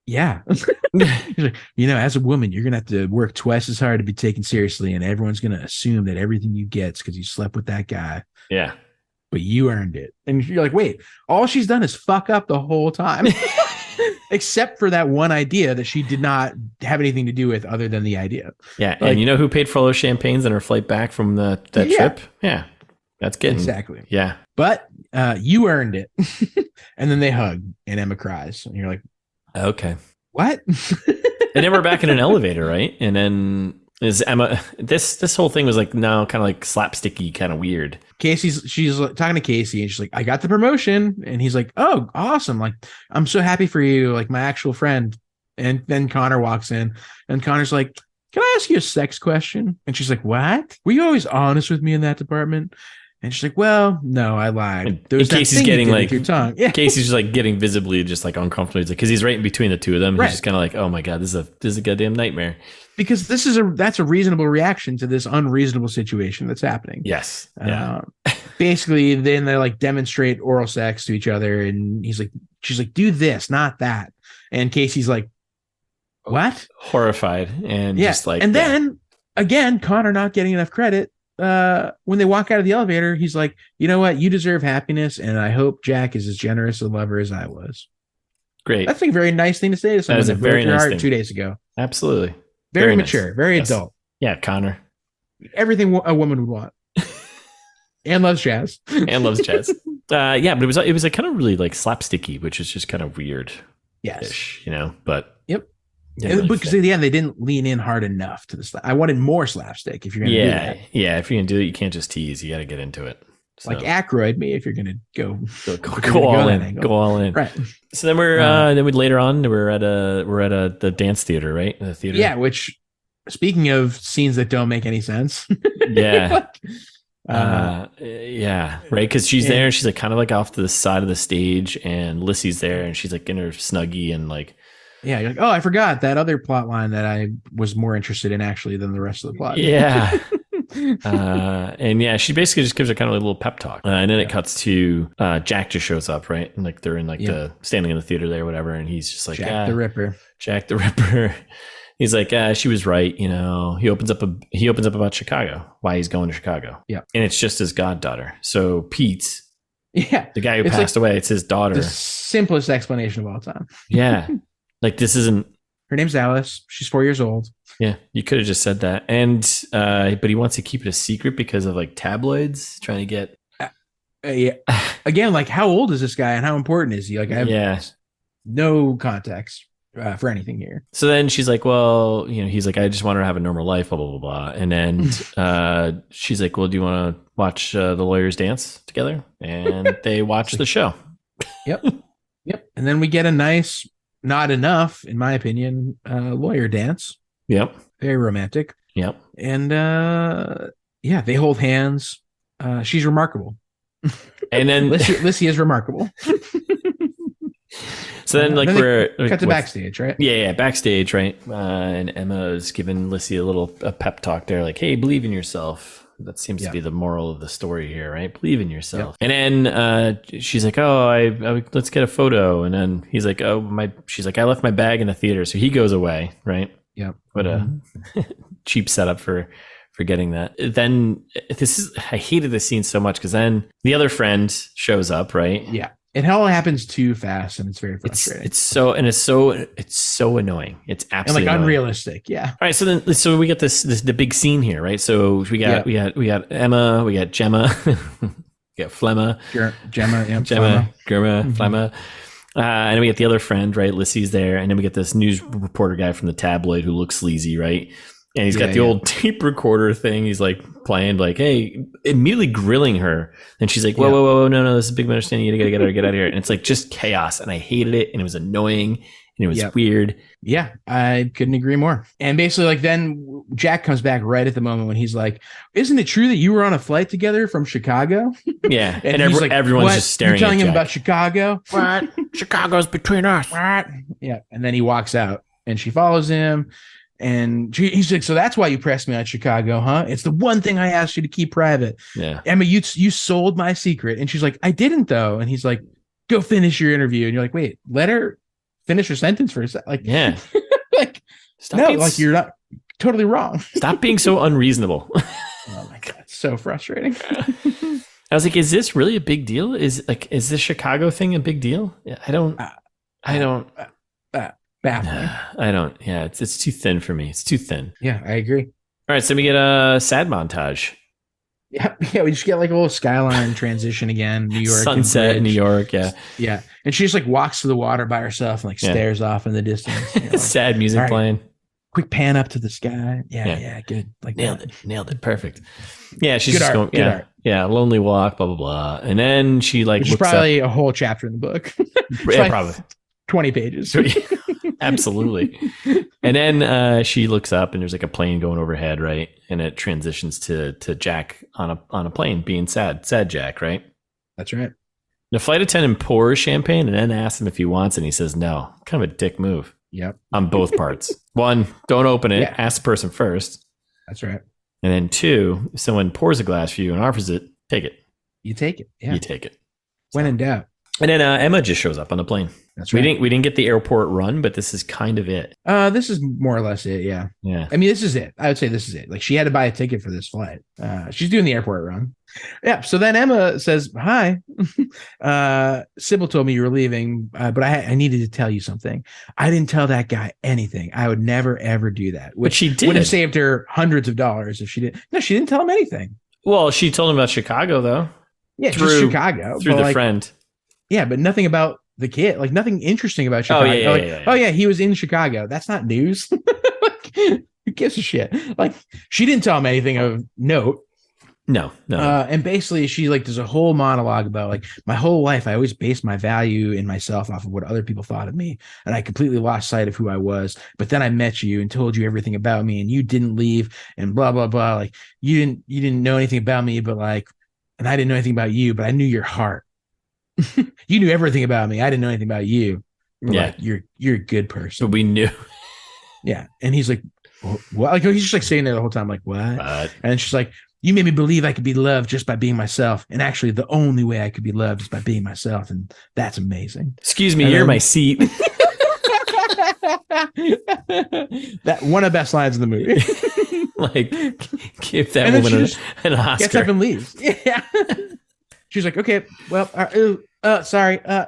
[SPEAKER 1] "Yeah." She's like, as a woman, you're gonna have to work twice as hard to be taken seriously, and everyone's gonna assume that everything you get's because you slept with that guy.
[SPEAKER 2] Yeah,
[SPEAKER 1] but you earned it, and you're like, "Wait, all she's done is fuck up the whole time." Except for that one idea that she did not have anything to do with other than the idea.
[SPEAKER 2] Yeah. And you know who paid for all those champagnes on her flight back from that trip? Yeah. That's good.
[SPEAKER 1] Exactly.
[SPEAKER 2] Yeah.
[SPEAKER 1] But you earned it. And then they hug and Emma cries. And you're like,
[SPEAKER 2] okay.
[SPEAKER 1] What?
[SPEAKER 2] And then we're back in an elevator, right? And then is Emma, this whole thing was now kind of slapsticky, kind of weird.
[SPEAKER 1] She's talking to Casey and she's like, I got the promotion. And he's like, oh, awesome. I'm so happy for you. My actual friend. And then Connor walks in and Connor's like, can I ask you a sex question? And she's like, what? Were you always honest with me in that department? And she's like, well, no, I lied.
[SPEAKER 2] There was Casey's getting
[SPEAKER 1] your tongue. Yeah.
[SPEAKER 2] Casey's just getting visibly just uncomfortable. Because he's right in between the two of them. Right. He's just kind of oh my God, this is a goddamn nightmare. Because
[SPEAKER 1] that's a reasonable reaction to this unreasonable situation that's happening.
[SPEAKER 2] Yes. Yeah.
[SPEAKER 1] Basically, then they demonstrate oral sex to each other, and she's like, do this, not that. And Casey's like, what?
[SPEAKER 2] Horrified and just
[SPEAKER 1] then again, Connor not getting enough credit. When they walk out of the elevator, he's like, you know what? You deserve happiness, and I hope Jack is as generous a lover as I was.
[SPEAKER 2] Great.
[SPEAKER 1] That's a very nice thing to say to someone that broke your heart 2 days ago.
[SPEAKER 2] Absolutely.
[SPEAKER 1] Very mature, nice. Very adult.
[SPEAKER 2] Yeah, Connor.
[SPEAKER 1] Everything a woman would want. And loves jazz.
[SPEAKER 2] Yeah, but it was kind of really slapsticky, which is just kind of weird.
[SPEAKER 1] Yes.
[SPEAKER 2] But
[SPEAKER 1] yep. Because at the end they didn't lean in hard enough to the slap. I wanted more slapstick. If you're gonna do that.
[SPEAKER 2] Yeah. If you're gonna do it, you can't just tease. You got to get into it. So.
[SPEAKER 1] Aykroyd me if you're gonna go
[SPEAKER 2] all in.
[SPEAKER 1] Right.
[SPEAKER 2] So then we're later on we're at the dance theater, right? The theater.
[SPEAKER 1] Yeah. Which, speaking of scenes that don't make any sense.
[SPEAKER 2] Yeah. Right, because she's there and she's kind of off to the side of the stage, and Lissy's there and she's in her Snuggie and
[SPEAKER 1] yeah, you're oh, I forgot that other plot line that I was more interested in actually than the rest of the plot.
[SPEAKER 2] Yeah. And she basically just gives her kind of a little pep talk, and then it cuts to Jack just shows up, right? And they're in the standing in the theater there, whatever, and he's just
[SPEAKER 1] Jack the Ripper.
[SPEAKER 2] He's like, she was right. He opens up about Chicago, why he's going to Chicago.
[SPEAKER 1] Yeah.
[SPEAKER 2] And it's just his goddaughter. So Pete,
[SPEAKER 1] the
[SPEAKER 2] guy who passed away, it's his daughter.
[SPEAKER 1] The simplest explanation of all time.
[SPEAKER 2] Yeah. This isn't.
[SPEAKER 1] Her name's Alice. She's 4 years old.
[SPEAKER 2] Yeah. You could have just said that. And, but he wants to keep it a secret because of tabloids trying to get.
[SPEAKER 1] Yeah. Again, like, how old is this guy and how important is he? Like, I have no context for anything here.
[SPEAKER 2] So then she's like, well, he's like, I just want her to have a normal life, blah, blah, blah, blah. And then she's like, well, do you want to watch the lawyers dance together? And they watch the show.
[SPEAKER 1] Yep. And then we get a nice, not enough, in my opinion, lawyer dance.
[SPEAKER 2] Yep.
[SPEAKER 1] Very romantic.
[SPEAKER 2] Yep.
[SPEAKER 1] And they hold hands. She's remarkable.
[SPEAKER 2] And then
[SPEAKER 1] Lissy is remarkable.
[SPEAKER 2] So then, like, we're
[SPEAKER 1] cut to backstage, right?
[SPEAKER 2] Yeah, backstage, right? And Emma is giving Lissy a pep talk there, like, "Hey, believe in yourself." That seems to be the moral of the story here, right? Believe in yourself. Yep. And then she's like, "Oh, let's get a photo." And then he's like, She's like, "I left my bag in the theater," so he goes away, right?
[SPEAKER 1] Yep.
[SPEAKER 2] What a cheap setup for getting that. Then I hated this scene so much because then the other friend shows up, right?
[SPEAKER 1] Yeah. It all happens too fast, and it's very frustrating.
[SPEAKER 2] It's so annoying. It's absolutely
[SPEAKER 1] and like unrealistic. Yeah.
[SPEAKER 2] All right. So we got the big scene here, right? So we got Emma, we got Gemma, we got Flemma, Flemma, and then we get the other friend, right? Lissy's there, and then we get this news reporter guy from the tabloid who looks sleazy, right? And he's got the old tape recorder thing. He's like playing, like, hey, immediately grilling her. And she's like, whoa, no, this is a big misunderstanding. You gotta get out of here. And it's like just chaos. And I hated it. And it was annoying. And it was weird.
[SPEAKER 1] Yeah, I couldn't agree more. And basically, like, then Jack comes back right at the moment when he's like, isn't it true that you were on a flight together from Chicago?
[SPEAKER 2] Yeah. and everyone's just staring at
[SPEAKER 1] You're telling him
[SPEAKER 2] Jack
[SPEAKER 1] about Chicago?
[SPEAKER 2] What? Chicago's between us.
[SPEAKER 1] What? Yeah. And then he walks out and she follows him. And he's like, so that's why you pressed me on Chicago, huh? It's the one thing I asked you to keep private.
[SPEAKER 2] Yeah.
[SPEAKER 1] Emma, you sold my secret. And she's like, I didn't, though. And he's like, go finish your interview. And you're like, wait, let her finish her sentence for a second. Like,
[SPEAKER 2] yeah.
[SPEAKER 1] Like, you're not totally wrong.
[SPEAKER 2] Stop being so unreasonable.
[SPEAKER 1] Oh my God. It's so frustrating.
[SPEAKER 2] I was like, is this really a big deal? Is this Chicago thing a big deal? Yeah, I don't.
[SPEAKER 1] Baffling.
[SPEAKER 2] I don't. Yeah, it's too thin for me. It's too thin.
[SPEAKER 1] Yeah, I agree.
[SPEAKER 2] All right, so we get a sad montage.
[SPEAKER 1] Yeah, we just get like a little skyline transition again. New York,
[SPEAKER 2] sunset, New York.
[SPEAKER 1] Yeah, and she just like walks to the water by herself and like stares off in the distance. Like,
[SPEAKER 2] sad music playing.
[SPEAKER 1] Quick pan up to the sky. Yeah, good. Like
[SPEAKER 2] nailed it. Perfect. Yeah, she's just going. Yeah, lonely walk. Blah blah blah. And then she like.
[SPEAKER 1] Which is probably a whole chapter in the book.
[SPEAKER 2] Yeah, probably
[SPEAKER 1] 20 pages.
[SPEAKER 2] Absolutely. And then she looks up and there's like a plane going overhead, right? And it transitions to Jack on a plane being sad Jack, right?
[SPEAKER 1] That's right.
[SPEAKER 2] The flight attendant pours champagne and then asks him if he wants it. And he says no. Kind of a dick move.
[SPEAKER 1] Yep.
[SPEAKER 2] On both parts. One, don't open it.
[SPEAKER 1] Yeah.
[SPEAKER 2] Ask the person first.
[SPEAKER 1] That's right.
[SPEAKER 2] And then two, if someone pours a glass for you and offers it, take it.
[SPEAKER 1] You take it. Yeah.
[SPEAKER 2] You take it.
[SPEAKER 1] When in doubt.
[SPEAKER 2] And then Emma just shows up on the plane.
[SPEAKER 1] That's right.
[SPEAKER 2] We didn't get the airport run, but this is kind of it.
[SPEAKER 1] This is more or less it. Yeah.
[SPEAKER 2] Yeah.
[SPEAKER 1] I mean, this is it. I would say this is it. Like, she had to buy a ticket for this flight. She's doing the airport run. Yeah. So then Emma says, hi, Sybil told me you were leaving, but I needed to tell you something. I didn't tell that guy anything. I would never, ever do that. Which
[SPEAKER 2] she did.
[SPEAKER 1] Would have saved her hundreds of dollars if she did. No, she didn't tell him anything.
[SPEAKER 2] Well, she told him about Chicago though.
[SPEAKER 1] Yeah. Just Chicago.
[SPEAKER 2] Through the friend.
[SPEAKER 1] Yeah. But nothing about the kid, like nothing interesting about Chicago. Oh yeah, he was in Chicago. That's not news. Like, who gives a shit? Like, she didn't tell him anything of note.
[SPEAKER 2] No.
[SPEAKER 1] And basically, she like does a whole monologue about like, my whole life I always based my value in myself off of what other people thought of me, and I completely lost sight of who I was. But then I met you and told you everything about me, and you didn't leave, and blah blah blah. Like, you didn't know anything about me, but like, and I didn't know anything about you, but I knew your heart. You knew everything about me. I didn't know anything about you. But like, you're a good person.
[SPEAKER 2] But we knew.
[SPEAKER 1] Yeah. And he's like, what? Like, he's just like sitting there the whole time, like, what? And she's like, you made me believe I could be loved just by being myself. And actually, the only way I could be loved is by being myself. And that's amazing.
[SPEAKER 2] Excuse me, you're my seat.
[SPEAKER 1] That one of the best lines in the movie.
[SPEAKER 2] Like, give that woman an Oscar.
[SPEAKER 1] Gets up and leaves. Yeah. She's like, okay, well, sorry.
[SPEAKER 2] I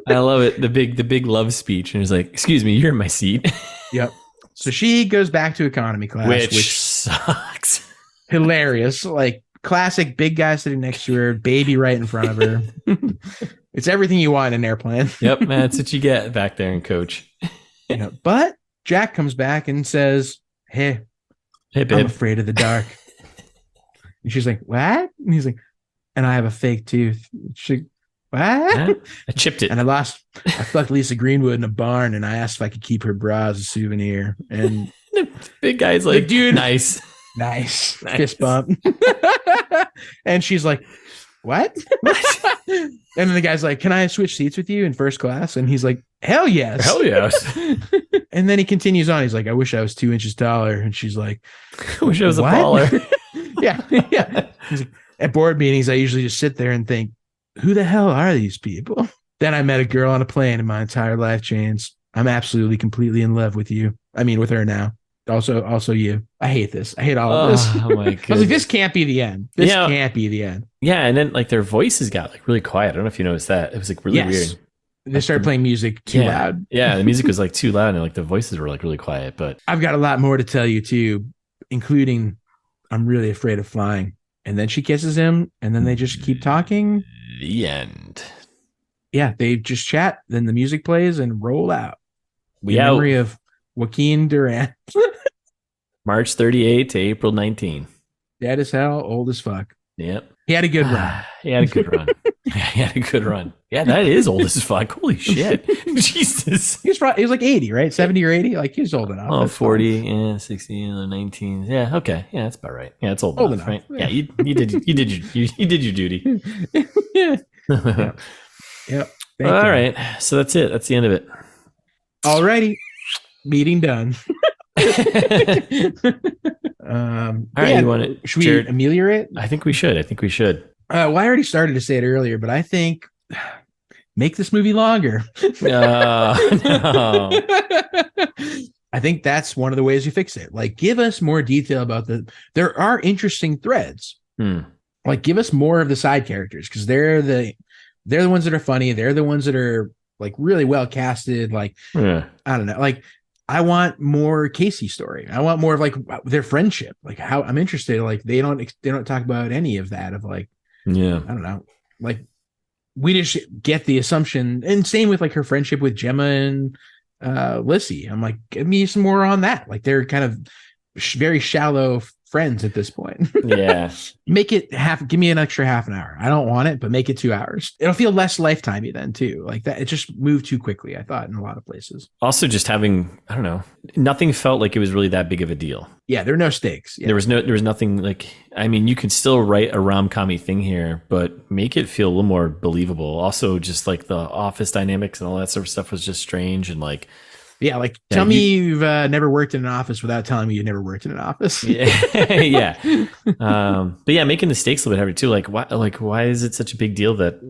[SPEAKER 2] love it. The big love speech. And he's like, excuse me, you're in my seat.
[SPEAKER 1] Yep. So she goes back to economy class,
[SPEAKER 2] which sucks.
[SPEAKER 1] Hilarious. Like, classic big guy sitting next to her, baby right in front of her. It's everything you want in an airplane.
[SPEAKER 2] Yep, man, that's what you get back there in coach.
[SPEAKER 1] But Jack comes back and says, hey,
[SPEAKER 2] babe.
[SPEAKER 1] I'm afraid of the dark. And she's like, what? And he's like, and I have a fake tooth. She, what?
[SPEAKER 2] I chipped it.
[SPEAKER 1] And I fucked Lisa Greenwood in a barn, and I asked if I could keep her bra as a souvenir. And
[SPEAKER 2] the big guy's like, dude, nice.
[SPEAKER 1] Fist bump. And she's like, what? And then the guy's like, can I switch seats with you in first class? And he's like, hell yes. And then he continues on. He's like, I wish I was 2 inches taller. And she's like,
[SPEAKER 2] I wish I was a baller.
[SPEAKER 1] Yeah. He's like, at board meetings, I usually just sit there and think, who the hell are these people? Then I met a girl on a plane and my entire life changed. I'm absolutely, completely in love with you. I mean, with her now. Also you. I hate this. I hate all of this.
[SPEAKER 2] Oh my god.
[SPEAKER 1] I was like, this can't be the end. This can't be the end.
[SPEAKER 2] Yeah, and then like their voices got like really quiet. I don't know if you noticed that. It was like really weird.
[SPEAKER 1] They started playing music too loud.
[SPEAKER 2] Yeah, the music was like too loud and like the voices were like really quiet. But
[SPEAKER 1] I've got a lot more to tell you too, including I'm really afraid of flying. And then she kisses him, and then they just keep talking.
[SPEAKER 2] The end.
[SPEAKER 1] Yeah, they just chat. Then the music plays and roll out.
[SPEAKER 2] We
[SPEAKER 1] in memory of Joaquin Durant.
[SPEAKER 2] March 38 to April 19.
[SPEAKER 1] Dead as hell, old as fuck.
[SPEAKER 2] Yep.
[SPEAKER 1] He had a good run.
[SPEAKER 2] He had a good run. Yeah, that is old as fuck. Holy shit. Jesus.
[SPEAKER 1] He was like 80, right? 70 or 80? Like, he's old enough.
[SPEAKER 2] Oh, 40, yeah, 60, 19. Yeah, okay. Yeah, that's about right. Yeah, it's old enough, right? Yeah, you did your duty.
[SPEAKER 1] Yeah. Yep.
[SPEAKER 2] All right. So that's it. That's the end of it.
[SPEAKER 1] Alrighty. Meeting done.
[SPEAKER 2] All right, you want it?
[SPEAKER 1] Should we ameliorate?
[SPEAKER 2] I think we should.
[SPEAKER 1] Well, I already started to say it earlier, but I think make this movie longer.
[SPEAKER 2] No.
[SPEAKER 1] I think that's one of the ways you fix it. Like, give us more detail about there are interesting threads. Like, give us more of the side characters, because they're the ones that are funny. They're the ones that are like really well casted. Like, I don't know. Like, I want more Casey story. I want more of like their friendship. Like, how I'm interested. Like, they don't talk about any of that. Of like, I don't know. Like, we just get the assumption, and same with like her friendship with Gemma and Lissy. I'm like, give me some more on that. Like, they're kind of very shallow friends at this point.
[SPEAKER 2] Yeah.
[SPEAKER 1] Make it give me an extra half an hour. I don't want it, but make it 2 hours. It'll feel less lifetimey then too. Like that, it just moved too quickly, I thought, in a lot of places.
[SPEAKER 2] Also, just having, I don't know, nothing felt like it was really that big of a deal.
[SPEAKER 1] Yeah, there are no stakes. Yeah.
[SPEAKER 2] There was nothing like, I mean, you could still write a rom-com-y thing here, but make it feel a little more believable. Also, just like the office dynamics and all that sort of stuff was just strange, and like,
[SPEAKER 1] yeah, like tell me you've never worked in an office without telling me you never worked in an office.
[SPEAKER 2] Yeah. But yeah, making the stakes a little bit heavy too. Like why is it such a big deal that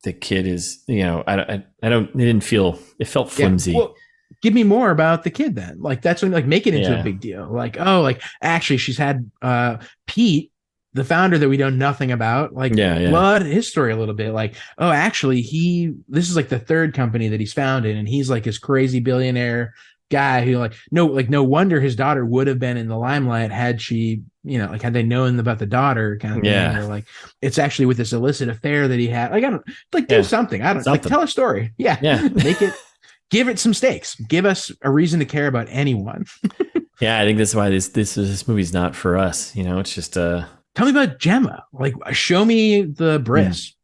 [SPEAKER 2] the kid is, I don't, it felt flimsy.
[SPEAKER 1] Yeah, well, give me more about the kid then. Like, that's when, like, make it into a big deal. Like, oh, like actually she's had Pete, the founder that we know nothing about, like, blood his story a little bit. Like, oh, actually this is like the third company that he's founded, and he's like his crazy billionaire guy who no wonder his daughter would have been in the limelight had she, like, had they known about the daughter kind of thing. Or like, it's actually with this illicit affair that he had. Like, I don't like do something. I don't like, tell a story. Yeah. Make it, give it some stakes. Give us a reason to care about anyone.
[SPEAKER 2] Yeah, I think that's why this movie's not for us. It's just
[SPEAKER 1] tell me about Gemma. Like, show me the bris.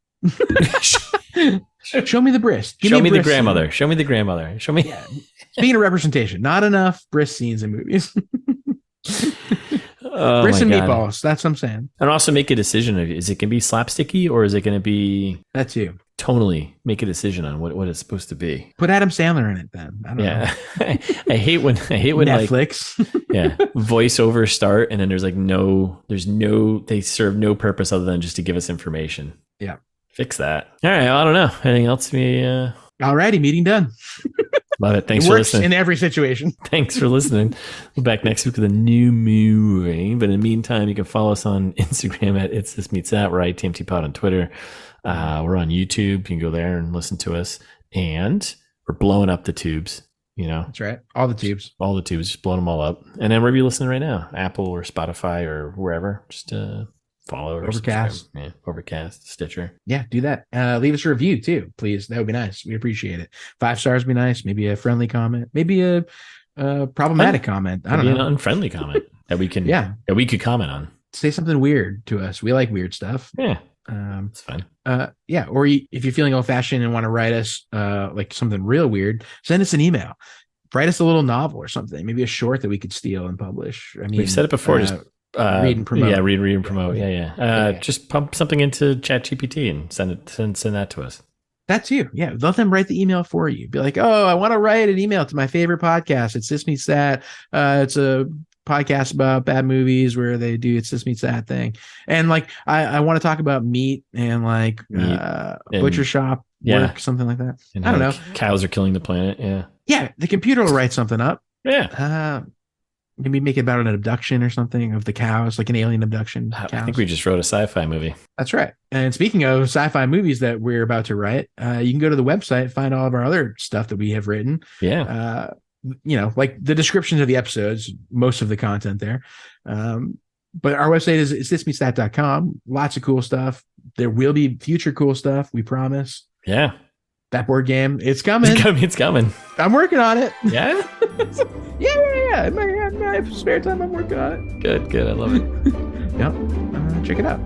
[SPEAKER 1] Show me the bris.
[SPEAKER 2] Show me the grandmother. Show me the grandmother. Show me.
[SPEAKER 1] Yeah. Speaking of representation, not enough bris scenes in movies. Bris and meatballs. That's what I'm saying.
[SPEAKER 2] And also make a decision. Is it going to be slapsticky, or is it going to be?
[SPEAKER 1] That too.
[SPEAKER 2] Tonally make a decision on what it's supposed to be.
[SPEAKER 1] Put Adam Sandler in it then. I don't know.
[SPEAKER 2] I hate when
[SPEAKER 1] Netflix.
[SPEAKER 2] Like, voiceover start, and then there's they serve no purpose other than just to give us information.
[SPEAKER 1] Yeah.
[SPEAKER 2] Fix that. All right. I don't know. Anything else
[SPEAKER 1] Alrighty, meeting done.
[SPEAKER 2] Love it. Thanks
[SPEAKER 1] it
[SPEAKER 2] for
[SPEAKER 1] works
[SPEAKER 2] listening.
[SPEAKER 1] In every situation.
[SPEAKER 2] Thanks for listening. We'll be back next week with a new movie. But in the meantime, you can follow us on Instagram at It's This Meets That. We're ITMT Pod on Twitter. We're on YouTube. You can go there and listen to us. And we're blowing up the tubes.
[SPEAKER 1] That's right. All the tubes.
[SPEAKER 2] Just blowing them all up. And then wherever you're listening right now, Apple or Spotify or wherever, just follow or
[SPEAKER 1] Overcast.
[SPEAKER 2] subscribe. Yeah, Overcast, Stitcher.
[SPEAKER 1] Yeah, do that. Leave us a review too, please. That would be nice. We appreciate it. 5 stars would be nice. Maybe a friendly comment. Maybe a problematic comment. I don't know.
[SPEAKER 2] An unfriendly comment that we can that we could comment on.
[SPEAKER 1] Say something weird to us. We like weird stuff.
[SPEAKER 2] Yeah. It's fine.
[SPEAKER 1] Yeah. Or if you're feeling old fashioned and want to write us like something real weird, send us an email. Write us a little novel or something. Maybe a short that we could steal and publish. I mean,
[SPEAKER 2] we've said it before. Just
[SPEAKER 1] read and promote.
[SPEAKER 2] Yeah, read and promote. Yeah. Just pump something into ChatGPT and send that to us.
[SPEAKER 1] That's you. Yeah. Let them write the email for you. Be like, oh, I want to write an email to my favorite podcast. It's This Meets That. It's a podcast about bad movies where they do It's This Meets That thing. And like, I want to talk about meat and like butcher shop work, something like that.
[SPEAKER 2] And
[SPEAKER 1] I don't know.
[SPEAKER 2] Cows are killing the planet. Yeah.
[SPEAKER 1] Yeah. The computer will write something up.
[SPEAKER 2] Yeah.
[SPEAKER 1] Maybe make it about an abduction or something of the cows, like an alien abduction.
[SPEAKER 2] I think we just wrote a sci-fi movie.
[SPEAKER 1] That's right. And speaking of sci-fi movies that we're about to write, you can go to the website, find all of our other stuff that we have written.
[SPEAKER 2] Yeah.
[SPEAKER 1] Like the descriptions of the episodes, most of the content there. But our website is thismeetsthat.com. Lots of cool stuff. There will be future cool stuff. We promise.
[SPEAKER 2] Yeah.
[SPEAKER 1] That board game, it's coming.
[SPEAKER 2] It's coming.
[SPEAKER 1] I'm working on it.
[SPEAKER 2] Yeah?
[SPEAKER 1] Yeah. In my spare time, I'm working on it.
[SPEAKER 2] Good. I love it.
[SPEAKER 1] Yep. Check it out.